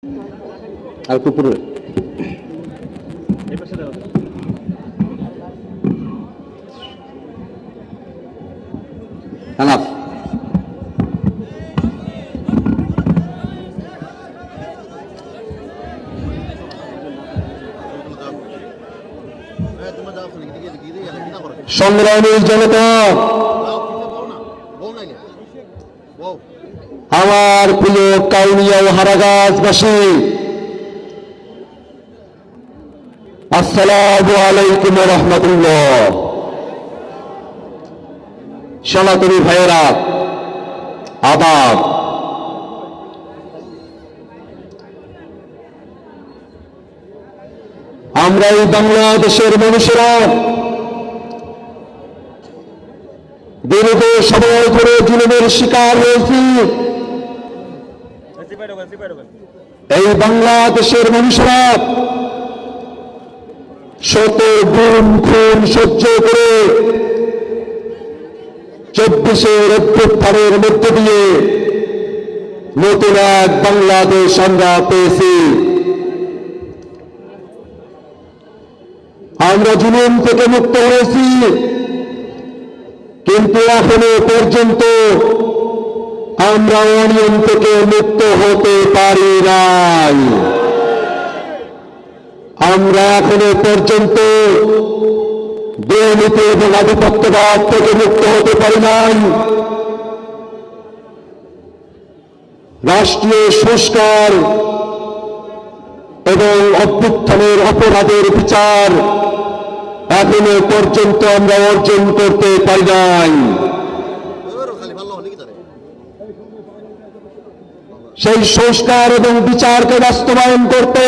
আর কুকুরের enough. সংগ্রামী জনতা, আমার প্রিয় কাউনিয়া ও হারাগাছবাসী, আসসালামু আলাইকুম ওয়া রাহমাতুল্লাহ। সনাতনী ভাইয়েরা, আদাব। আমরা এই বাংলাদেশের মানুষেরা দীর্ঘ সময় ধরে জুলুমের শিকার হয়েছি। এই বাংলাদেশের মানুষেরা শত গুম খুন সহ্য করে 24-এর অভ্যুত্থানের মধ্য দিয়ে নতুন এক বাংলাদেশ আমরা পেয়েছি। আমরা জুলুম থেকে মুক্ত হয়েছি, কিন্তু এখনো পর্যন্ত আমরা অনিয়ম থেকে মুক্ত হতে পারি নাই। আমরা এখনো পর্যন্ত দুর্নীতি এবং আধিপত্যবাদ থেকে মুক্ত হতে পারি নাই। রাষ্ট্রীয় সংস্কার এবং অভ্যুত্থানের অপরাধের বিচার এখনো পর্যন্ত আমরা অর্জন করতে পারি নাই। সেই সংস্কার এবং বিচারকে বাস্তবায়ন করতে